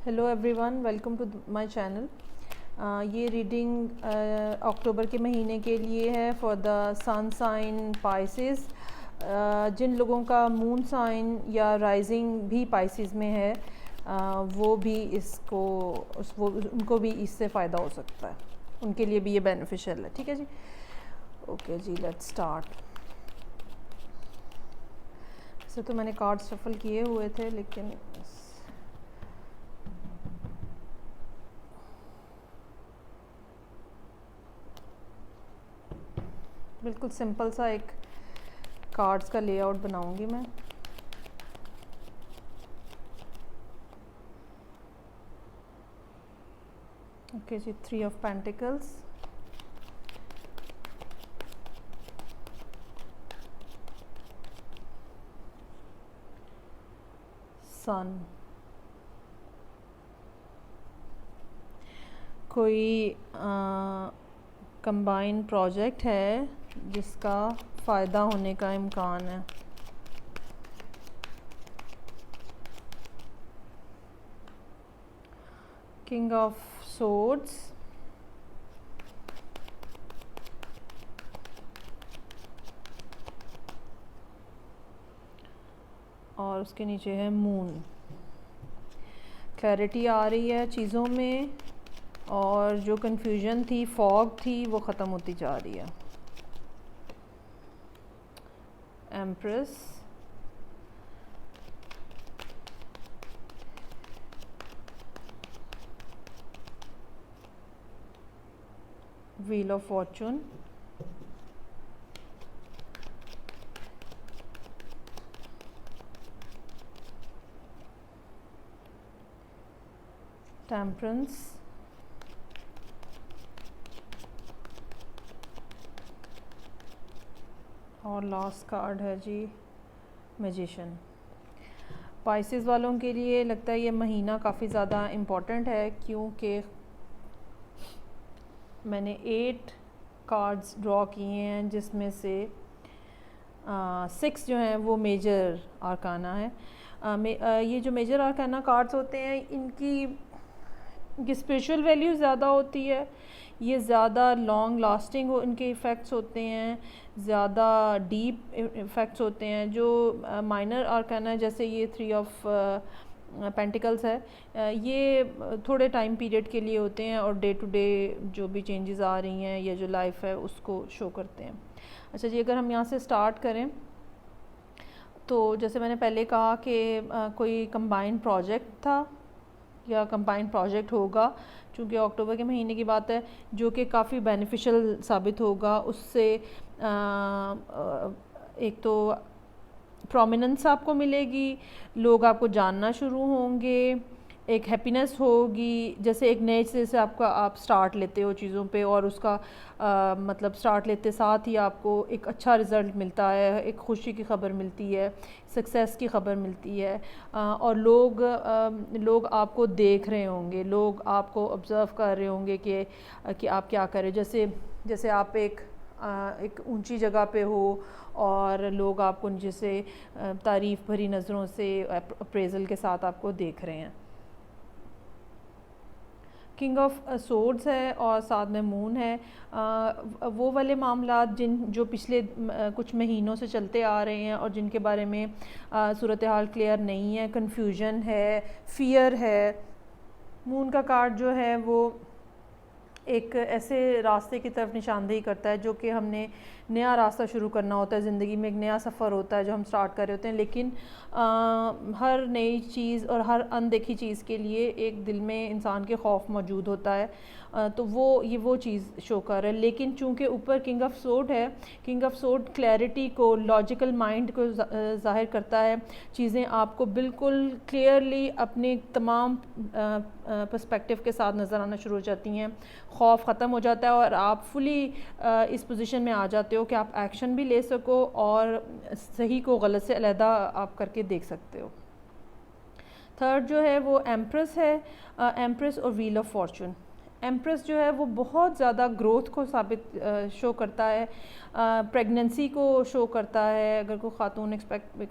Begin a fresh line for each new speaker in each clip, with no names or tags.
Hello everyone, welcome to my channel. ये reading अक्टूबर के महीने के लिए है for the sun sign Pisces. जिन लोगों का मून साइन या राइजिंग भी पाइसेस में है वो भी उनको भी इससे फ़ायदा हो सकता है, उनके लिए भी ये बेनिफिशियल है। ठीक है जी, ओके जी, लेट्स स्टार्ट। वैसे तो मैंने कार्ड शफल किए हुए थे, लेकिन बिल्कुल सिंपल सा एक कार्ड्स का लेआउट बनाऊंगी मैं। ओके जी, 3 ऑफ पेंटिकल्स, सन। कोई कंबाइन प्रोजेक्ट है जिसका फ़ायदा होने का इम्कान है। किंग ऑफ सोर्ड्स, और उसके नीचे है मून। क्लैरिटी आ रही है चीज़ों में, और जो कन्फ्यूजन थी, फॉग थी, वो ख़त्म होती जा रही है। Empress, wheel of Fortune, temperance, और लास्ट कार्ड है जी मैजिशियन। पाइसेस वालों के लिए लगता है ये महीना काफ़ी ज़्यादा इम्पोर्टेंट है, क्योंकि मैंने 8 कार्ड्स ड्रॉ किए हैं, जिसमें से 6 जो हैं वो मेजर आर्काना है। ये जो मेजर आर्काना कार्ड्स होते हैं, इनकी स्पिरिचुअल वैल्यू ज़्यादा होती है, ये ज़्यादा लॉन्ग लास्टिंग इनके इफ़ेक्ट्स होते हैं, ज़्यादा डीप इफ़ेक्ट्स होते हैं। जो माइनर आर्काना जैसे ये 3 ऑफ पेंटिकल्स है, ये थोड़े टाइम पीरियड के लिए होते हैं और डे टू डे जो भी चेंजेस आ रही हैं या जो लाइफ है उसको शो करते हैं। अच्छा जी, अगर हम यहाँ से स्टार्ट करें तो जैसे मैंने पहले कहा कि कोई कंबाइंड प्रोजेक्ट था या कंबाइंड प्रोजेक्ट होगा, क्योंकि अक्टूबर के महीने की बात है, जो कि काफ़ी बेनिफिशियल साबित होगा। उससे एक तो प्रोमिनेंस आपको मिलेगी, लोग आपको जानना शुरू होंगे, एक हैप्पीनेस होगी, जैसे एक नए से आपका आप स्टार्ट लेते हो चीज़ों पे, और उसका मतलब स्टार्ट लेते साथ ही आपको एक अच्छा रिज़ल्ट मिलता है, एक खुशी की खबर मिलती है, सक्सेस की खबर मिलती है, और लोग आपको देख रहे होंगे, लोग आपको ऑब्ज़र्व कर रहे होंगे कि आप क्या करें। जैसे आप एक ऊंची जगह पे हो और लोग आपको नीचे से तारीफ़ भरी नज़रों से अप्रेज़ल के साथ आपको देख रहे हैं। किंग ऑफ सोर्ड्स है और साथ में मून है। वो वाले मामला जो पिछले कुछ महीनों से चलते आ रहे हैं और जिनके बारे में सूरत हाल क्लियर नहीं है, कन्फ्यूजन है, फियर है। मून का कार्ड जो है वो एक ऐसे रास्ते की तरफ निशानदेही करता है जो कि हमने नया रास्ता शुरू करना होता है ज़िंदगी में, एक नया सफ़र होता है जो हम स्टार्ट कर रहे होते हैं। लेकिन हर नई चीज़ और हर अनदेखी चीज़ के लिए एक दिल में इंसान के खौफ मौजूद होता है, तो वो चीज़ शो कर रहा है। लेकिन चूंकि ऊपर किंग ऑफ सोर्ड है, किंग ऑफ सोर्ड क्लैरिटी को, लॉजिकल माइंड को ज़ाहिर करता है। चीज़ें आपको बिल्कुल क्लियरली अपने तमाम पर्सपेक्टिव के साथ नज़र आना शुरू हो जाती हैं, खौफ ख़त्म हो जाता है और आप फुली इस पोजीशन में आ जाते हो कि आप एक्शन भी ले सको और सही को गलत से अलहदा आप करके देख सकते हो। थर्ड जो है वो एम्प्रेस है, एम्प्रेस और व्हील ऑफ फॉर्चून। एम्प्रेस जो है वो बहुत ज़्यादा ग्रोथ को शो करता है, प्रेगनेंसी को शो करता है। अगर कोई ख़ातून एक्सेप्ट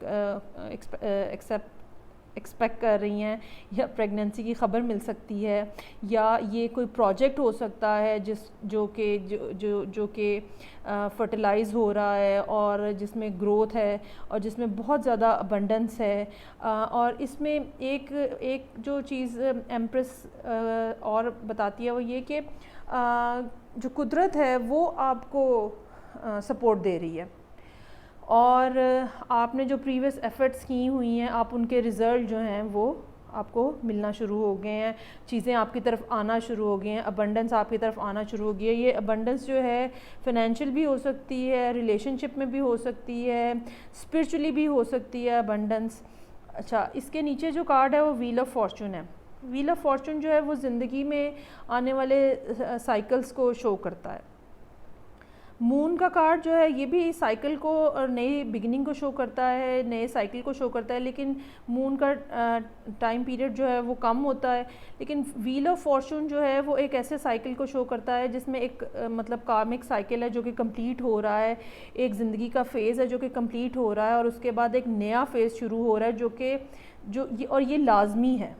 एक्सपेक्ट कर रही हैं, या प्रेगनेंसी की ख़बर मिल सकती है, या ये कोई प्रोजेक्ट हो सकता है जो कि फर्टिलाइज़ हो रहा है और जिसमें ग्रोथ है और जिसमें बहुत ज़्यादा अबंडेंस है। और इसमें एक जो चीज़ एम्प्रेस और बताती है वो ये कि जो कुदरत है वो आपको सपोर्ट दे रही है, और आपने जो प्रीवियस एफ़र्ट्स की हुई हैं आप उनके रिज़ल्ट जो हैं वो आपको मिलना शुरू हो गए हैं, चीज़ें आपकी तरफ आना शुरू हो गई हैं, अबंडेंस आपकी तरफ आना शुरू हो गई है। ये अबंडेंस जो है फ़ाइनेंशियल भी हो सकती है, रिलेशनशिप में भी हो सकती है, स्पिरिचुअली भी हो सकती है अबंडेंस। अच्छा, इसके नीचे जो कार्ड है वो व्हील ऑफ फॉर्चून है। व्हील ऑफ फॉर्चून जो है वो ज़िंदगी में आने वाले साइकिल्स को शो करता है। मून का कार्ड जो है ये भी साइकिल को और नई बिगिनिंग को शो करता है, नए साइकिल को शो करता है, लेकिन मून का टाइम पीरियड जो है वो कम होता है। लेकिन व्हील ऑफ फॉर्चून जो है वो एक ऐसे साइकिल को शो करता है जिसमें एक मतलब कार्मिक साइकिल है जो कि कंप्लीट हो रहा है, एक ज़िंदगी का फ़ेज़ है जो कि कंप्लीट हो रहा है, और उसके बाद एक नया फ़ेज़ शुरू हो रहा है और ये लाजमी है।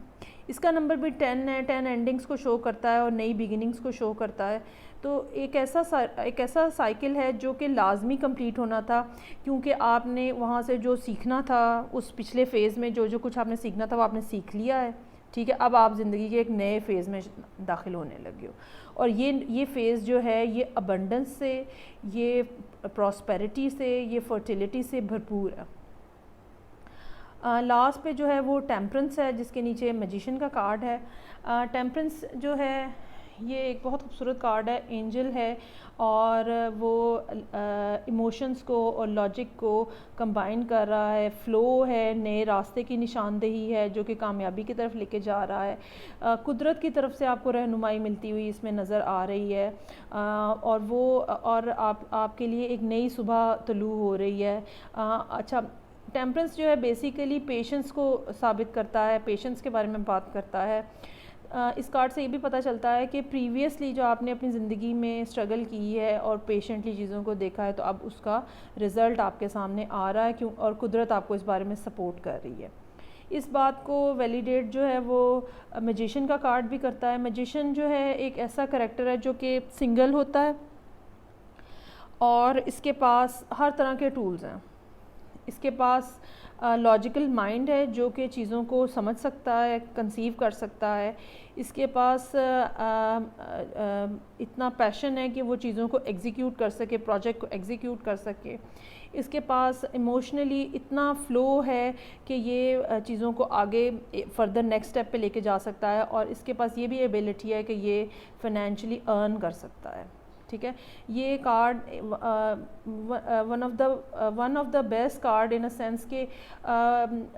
इसका नंबर भी 10 है, 10 एंडिंग्स को शो करता है और नई बिगिनिंग्स को शो करता है। तो एक ऐसा साइकिल है जो कि लाजमी कंप्लीट होना था, क्योंकि आपने वहाँ से जो सीखना था उस पिछले फ़ेज़ में जो कुछ आपने सीखना था वो आपने सीख लिया है, ठीक है। अब आप ज़िंदगी के एक नए फ़ेज़ में दाखिल होने लगे हो, और ये फ़ेज़ जो है ये अबंडेंस से, ये प्रॉस्पेरिटी से, ये फर्टिलिटी से भरपूर है। लास्ट पे जो है वो टेम्परेंस है जिसके नीचे मैजिशियन का कार्ड है। टेम्परेंस जो है ये एक बहुत खूबसूरत कार्ड है, एंजल है, और वो इमोशंस को और लॉजिक को कंबाइन कर रहा है, फ़्लो है, नए रास्ते की निशानदेही है जो कि कामयाबी की तरफ लेके जा रहा है। कुदरत की तरफ से आपको रहनुमाई मिलती हुई इसमें नज़र आ रही है, और आपके लिए एक नई सुबह तुलू हो रही है। अच्छा, टेम्परेंस जो है बेसिकली पेशेंस को साबित करता है, पेशेंस के बारे में बात करता है। इस कार्ड से ये भी पता चलता है कि प्रीवियसली जो आपने अपनी ज़िंदगी में स्ट्रगल की है और पेशेंटली चीज़ों को देखा है, तो अब उसका रिज़ल्ट आपके सामने आ रहा है, और कुदरत आपको इस बारे में सपोर्ट कर रही है। इस बात को वैलिडेट जो है वो मैजिशियन का कार्ड भी करता है। मैजिशियन जो है एक ऐसा करैक्टर है जो कि सिंगल होता है और इसके पास हर तरह के टूल्स हैं। इसके पास लॉजिकल माइंड है जो कि चीज़ों को समझ सकता है, कंसीव कर सकता है। इसके पास इतना पैशन है कि वो चीज़ों को एग्जीक्यूट कर सके, प्रोजेक्ट को एग्जीक्यूट कर सके। इसके पास इमोशनली इतना फ़्लो है कि ये चीज़ों को आगे फर्दर नेक्स्ट स्टेप पे लेके जा सकता है, और इसके पास ये भी एबिलिटी है कि ये फाइनेंशियली अर्न कर सकता है, ठीक है। ये card one of the best card in a sense के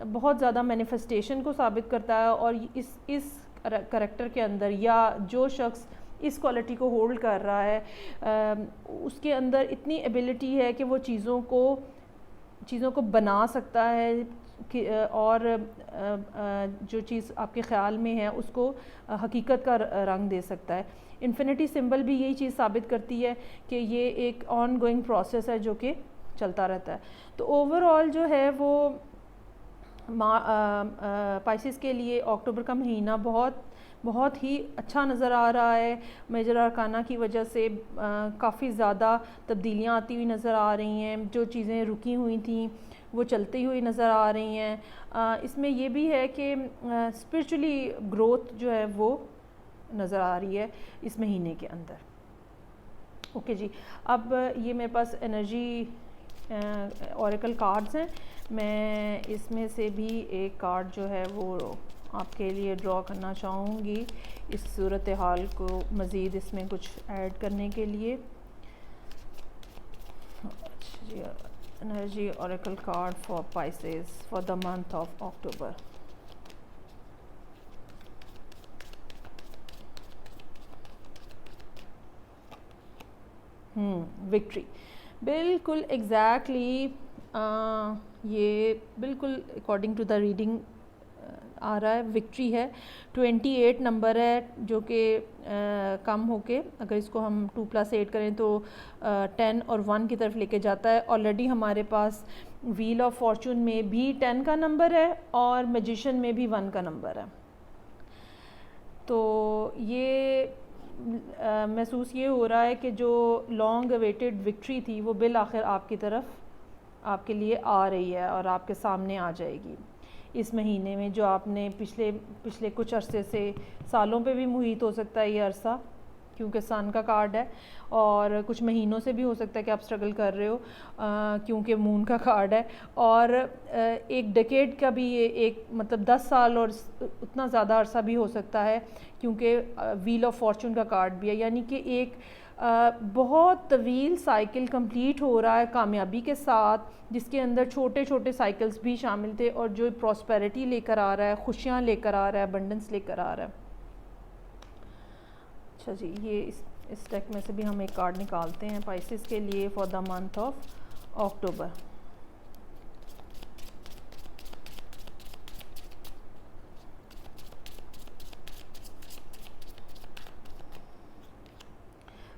बहुत ज़्यादा मैनिफेस्टेशन को साबित करता है, और इस करैक्टर के अंदर या जो शख्स इस क्वालिटी को होल्ड कर रहा है उसके अंदर इतनी एबिलिटी है कि वो चीज़ों को बना सकता है और जो चीज़ आपके ख़्याल में है उसको हकीकत का रंग दे सकता है। इन्फिनिटी सिंबल भी यही चीज़ साबित करती है कि ये एक ऑन गोइंग प्रोसेस है जो कि चलता रहता है। तो ओवरऑल जो है वो पाइसेस के लिए अक्टूबर का महीना बहुत ही अच्छा नज़र आ रहा है। मेजर अरकाना की वजह से काफ़ी ज़्यादा तब्दीलियाँ आती हुई नज़र आ रही हैं, जो चीज़ें रुकी हुई थी वो चलती हुई नज़र आ रही हैं। इसमें ये भी है कि स्पिरिचुअली ग्रोथ जो है वो नज़र आ रही है इस महीने के अंदर। ओके जी, अब ये मेरे पास एनर्जी ऑरेकल कार्ड्स हैं। मैं इसमें से भी एक कार्ड जो है वो आपके लिए ड्रॉ करना चाहूँगी इस सूरत हाल को मज़ीद इसमें कुछ ऐड करने के लिए। Energy oracle card for Pisces for the month of October. Victory, बिल्कुल एग्जैक्टली ये बिल्कुल अकॉर्डिंग टू द रीडिंग आ रहा है, विक्ट्री है। 28 नंबर है जो कि कम होके अगर इसको हम 2 + 8 करें तो 10 और 1 की तरफ लेके जाता है। ऑलरेडी हमारे पास व्हील ऑफ फॉर्चून में भी 10 का नंबर है और मैजिशियन में भी 1 का नंबर है। तो ये महसूस ये हो रहा है कि जो लॉन्ग अवेटेड विक्ट्री थी वो बिल आखिर आपकी तरफ आपके लिए आ रही है और आपके सामने आ जाएगी इस महीने में। जो आपने पिछले कुछ अरसे से, सालों पे भी मुहित हो सकता है ये अरसा, क्योंकि सन का कार्ड है, और कुछ महीनों से भी हो सकता है कि आप स्ट्रगल कर रहे हो क्योंकि मून का कार्ड है, और एक डेकेड का भी ये एक मतलब 10 साल और उतना ज़्यादा अरसा भी हो सकता है क्योंकि व्हील ऑफ फॉर्चून का कार्ड भी है। यानी कि एक बहुत तवील साइकिल कंप्लीट हो रहा है कामयाबी के साथ, जिसके अंदर छोटे छोटे साइकिल्स भी शामिल थे और जो प्रॉस्पेरिटी लेकर आ रहा है, खुशियाँ लेकर आ रहा है, अबंडेंस लेकर आ रहा है। अच्छा जी, ये इस डेक में से भी हम एक कार्ड निकालते हैं पाइसेस के लिए for the month of October.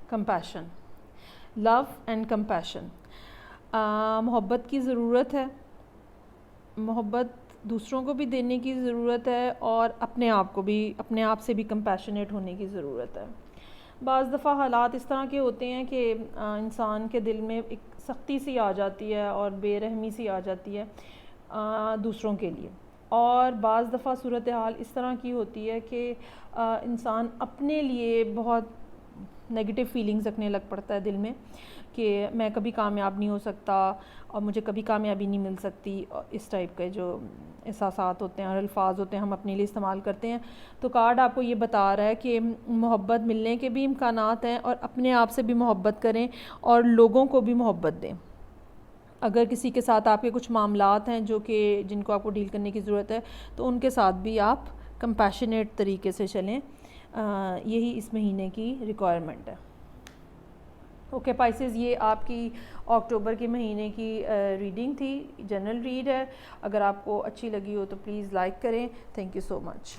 Compassion, love and compassion. मोहब्बत की ज़रूरत है, मोहब्बत दूसरों को भी देने की ज़रूरत है और अपने आप से भी कंपैशनेट होने की ज़रूरत है। बाज़ दफ़ा हालात इस तरह के होते हैं कि इंसान के दिल में एक सख्ती सी आ जाती है और बेरहमी सी आ जाती है दूसरों के लिए, और बाज़ दफ़ा सूरत हाल इस तरह की होती है कि इंसान अपने लिए बहुत नेगेटिव फीलिंग्स रखने लग पड़ता है दिल में कि मैं कभी कामयाब नहीं हो सकता और मुझे कभी कामयाबी नहीं मिल सकती, और इस टाइप के जो एहसासात होते हैं और अल्फाज होते हैं हम अपने लिए इस्तेमाल करते हैं। तो कार्ड आपको ये बता रहा है कि मोहब्बत मिलने के भी इम्कानात हैं और अपने आप से भी मोहब्बत करें और लोगों को भी मोहब्बत दें। अगर किसी के साथ आपके कुछ मामलात हैं जो कि जिनको आपको डील करने की ज़रूरत है तो उनके साथ भी आप कंपैशनेट तरीके से चलें। यही इस महीने की रिक्वायरमेंट है। ओके पाइसेस, ये आपकी अक्टूबर के महीने की रीडिंग थी, जनरल रीड है। अगर आपको अच्छी लगी हो तो प्लीज़ लाइक करें। Thank you so much.